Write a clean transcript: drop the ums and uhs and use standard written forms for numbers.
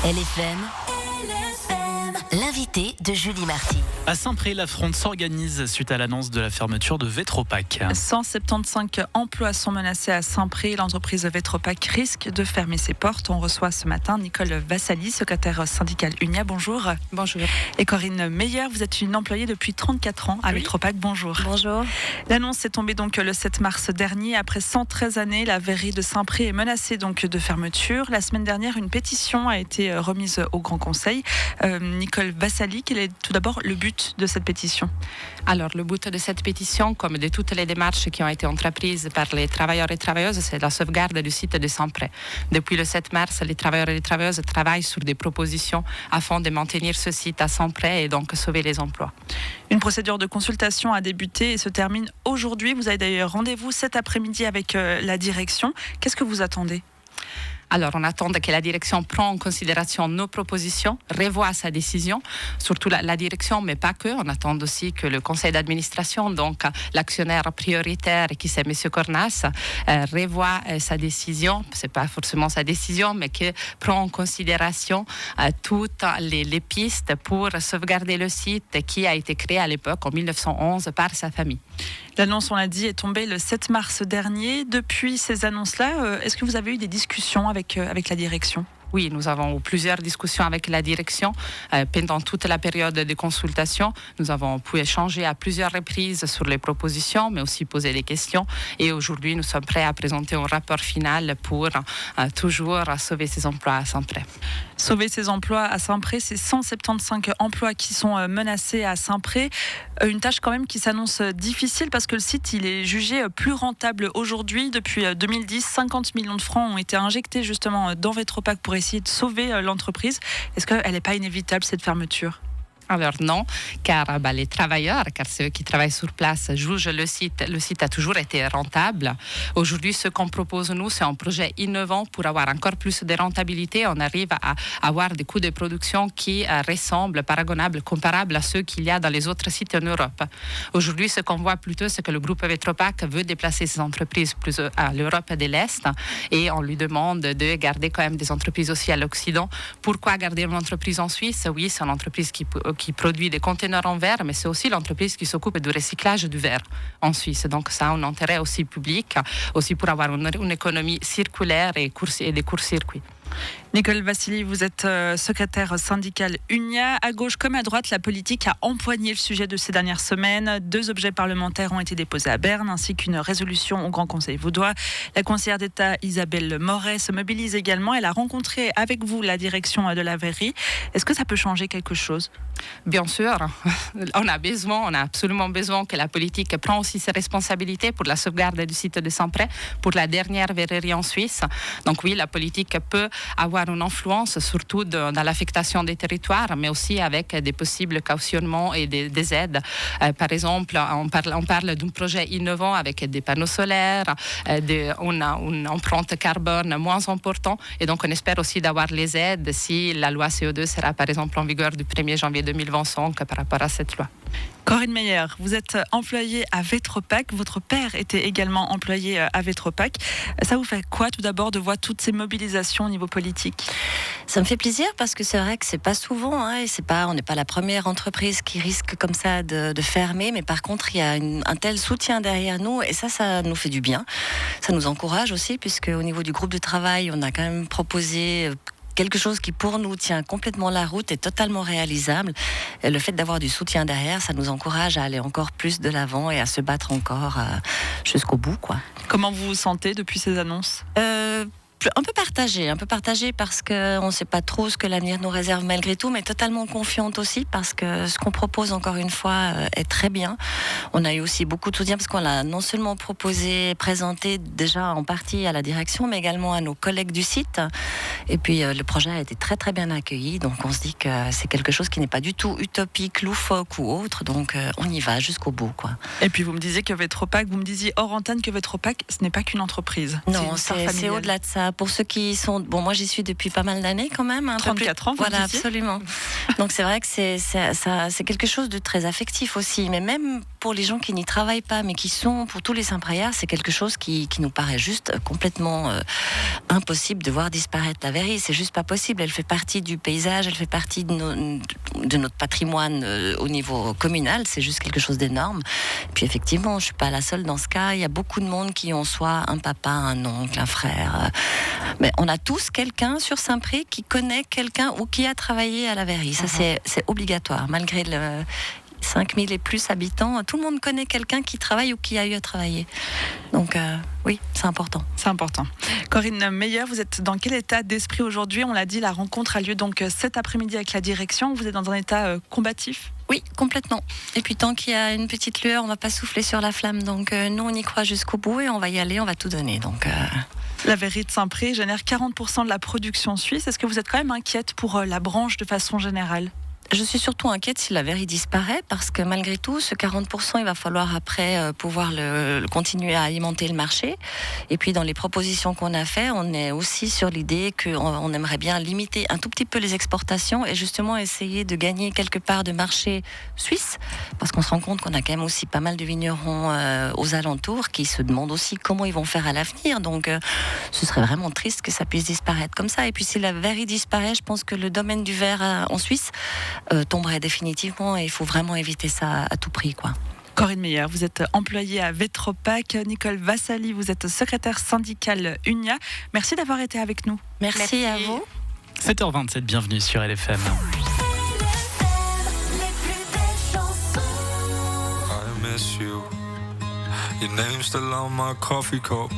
LFM, l'invité de Julie Marty. À Saint-Pré, la fronde s'organise suite à l'annonce de la fermeture de Vetropack. 175 emplois sont menacés à Saint-Pré. L'entreprise Vetropack risque de fermer ses portes. On reçoit ce matin Nicole Vassali, secrétaire syndicale UNIA. Bonjour. Bonjour. Et Corinne Meyer, vous êtes une employée depuis 34 ans à Vetropack. Bonjour. Bonjour. L'annonce est tombée donc le 7 mars dernier. Après 113 années, la verrerie de Saint-Pré est menacée donc de fermeture. La semaine dernière, une pétition a été remise au Grand Conseil. Nicole Vassali, quel est tout d'abord le but de cette pétition? Alors, le but de cette pétition, comme de toutes les démarches qui ont été entreprises par les travailleurs et travailleuses, c'est la sauvegarde du site de Saint-Pré. Depuis le 7 mars, les travailleurs et les travailleuses travaillent sur des propositions afin de maintenir ce site à Saint-Pré et donc sauver les emplois. Une procédure de consultation a débuté et se termine aujourd'hui. Vous avez d'ailleurs rendez-vous cet après-midi avec la direction. Qu'est-ce que vous attendez ? Alors, on attend que la direction prenne en considération nos propositions, revoie sa décision, surtout la direction, mais pas que. On attend aussi que le conseil d'administration, donc l'actionnaire prioritaire qui c'est M. Cornas, revoie sa décision. C'est pas forcément sa décision, mais que prend en considération toutes les pistes pour sauvegarder le site qui a été créé à l'époque, en 1911, par sa famille. L'annonce, on l'a dit, est tombée le 7 mars dernier. Depuis ces annonces-là, est-ce que vous avez eu des discussions avec la direction ? Oui, nous avons eu plusieurs discussions avec la direction pendant toute la période de consultation. Nous avons pu échanger à plusieurs reprises sur les propositions, mais aussi poser des questions. Et aujourd'hui, nous sommes prêts à présenter un rapport final pour toujours sauver ces emplois à Saint-Pré. Sauver ces emplois à Saint-Pré, c'est 175 emplois qui sont menacés à Saint-Pré. Une tâche quand même qui s'annonce difficile parce que le site il est jugé plus rentable aujourd'hui. Depuis 2010, 50 millions de francs ont été injectés justement dans Vetropack pour essayer de sauver l'entreprise. Est-ce qu'elle n'est pas inévitable cette fermeture ? Alors non, car les travailleurs, car ceux qui travaillent sur place jugent le site a toujours été rentable. Aujourd'hui, ce qu'on propose nous, c'est un projet innovant pour avoir encore plus de rentabilité. On arrive à avoir des coûts de production qui ressemblent, paragonables, comparables à ceux qu'il y a dans les autres sites en Europe. Aujourd'hui, ce qu'on voit plutôt, c'est que le groupe Vetropack veut déplacer ses entreprises plus à l'Europe de l'Est et on lui demande de garder quand même des entreprises aussi à l'Occident. Pourquoi garder une entreprise en Suisse ? Oui, c'est une entreprise qui produit des conteneurs en verre, mais c'est aussi l'entreprise qui s'occupe du recyclage du verre en Suisse. Donc ça a un intérêt aussi public, aussi pour avoir une économie circulaire et des courts-circuits. Nicole Vassili, vous êtes secrétaire syndicale UNIA. À gauche comme à droite, la politique a empoigné le sujet de ces dernières semaines. 2 objets parlementaires ont été déposés à Berne, ainsi qu'une résolution au Grand Conseil vaudois. La conseillère d'État Isabelle Moret se mobilise également. Elle a rencontré avec vous la direction de la verrerie. Est-ce que ça peut changer quelque chose ? Bien sûr, on a absolument besoin que la politique prenne aussi ses responsabilités pour la sauvegarde du site de Saint-Pré, pour la dernière verrerie en Suisse. Donc oui, la politique peut avoir une influence, surtout dans l'affectation des territoires, mais aussi avec des possibles cautionnements et des aides. Par exemple, on parle d'un projet innovant avec des panneaux solaires, on a une empreinte carbone moins importante, et donc on espère aussi d'avoir les aides si la loi CO2 sera par exemple en vigueur du 1er janvier 2025 par rapport à cette loi. Corinne Meyer, vous êtes employée à Vetropack. Votre père était également employé à Vetropack. Ça vous fait quoi tout d'abord de voir toutes ces mobilisations au niveau politique ? Ça me fait plaisir parce que c'est vrai que c'est pas souvent, et on n'est pas la première entreprise qui risque comme ça de fermer, mais par contre il y a un tel soutien derrière nous et ça nous fait du bien. Ça nous encourage aussi puisque au niveau du groupe de travail, on a quand même proposé quelque chose qui pour nous tient complètement la route et totalement réalisable. Et le fait d'avoir du soutien derrière, ça nous encourage à aller encore plus de l'avant et à se battre encore jusqu'au bout, quoi. Comment vous vous sentez depuis ces annonces ? Un peu partagé parce qu'on ne sait pas trop ce que l'avenir nous réserve malgré tout, mais totalement confiante aussi parce que ce qu'on propose encore une fois est très bien. On a eu aussi beaucoup de soutien parce qu'on l'a non seulement proposé, présenté déjà en partie à la direction, mais également à nos collègues du site. Et puis le projet a été très très bien accueilli, donc on se dit que c'est quelque chose qui n'est pas du tout utopique, loufoque ou autre, donc on y va jusqu'au bout, quoi. Et puis vous me disiez que Vetropack, vous me disiez hors antenne que Vetropack, ce n'est pas qu'une entreprise. Non, c'est au-delà de ça. Pour ceux qui sont... Bon, moi j'y suis depuis pas mal d'années quand même. 34 ans, vous voilà, disiez. absolument. Donc c'est vrai que c'est quelque chose de très affectif aussi. Mais même pour les gens qui n'y travaillent pas, mais qui sont pour tous les Saint-Prieurs, c'est quelque chose qui nous paraît juste complètement impossible de voir disparaître la verrerie. C'est juste pas possible. Elle fait partie du paysage, elle fait partie de notre patrimoine au niveau communal. C'est juste quelque chose d'énorme. Et puis effectivement, je suis pas la seule dans ce cas. Il y a beaucoup de monde qui ont soit un papa, un oncle, un frère. Mais on a tous quelqu'un sur Saint-Pré qui connaît quelqu'un ou qui a travaillé à la verrerie. Ça, c'est obligatoire. Malgré le 5000 et plus habitants, tout le monde connaît quelqu'un qui travaille ou qui a eu à travailler. Donc oui, c'est important. C'est important. Corinne Meyer, vous êtes dans quel état d'esprit aujourd'hui ? On l'a dit, la rencontre a lieu donc cet après-midi avec la direction. Vous êtes dans un état combatif ? Oui, complètement. Et puis tant qu'il y a une petite lueur, on ne va pas souffler sur la flamme. Donc nous, on y croit jusqu'au bout et on va y aller, on va tout donner. Donc La verrerie de Saint-Pré génère 40% de la production suisse. Est-ce que vous êtes quand même inquiète pour la branche de façon générale ? Je suis surtout inquiète si la verrerie disparaît parce que malgré tout, ce 40%, il va falloir après pouvoir le continuer à alimenter le marché. Et puis dans les propositions qu'on a faites, on est aussi sur l'idée qu'on aimerait bien limiter un tout petit peu les exportations et justement essayer de gagner quelque part de marché suisse parce qu'on se rend compte qu'on a quand même aussi pas mal de vignerons aux alentours qui se demandent aussi comment ils vont faire à l'avenir. Donc ce serait vraiment triste que ça puisse disparaître comme ça. Et puis si la verrerie disparaît, je pense que le domaine du verre en Suisse tomberait définitivement et il faut vraiment éviter ça à tout prix, quoi. Corinne Meyer, vous êtes employée à Vetropack. Nicole Vassali, vous êtes secrétaire syndicale UNIA. Merci d'avoir été avec nous. Merci à vous. 7h27, bienvenue sur LFM. I miss you. Your name's still on my coffee cup.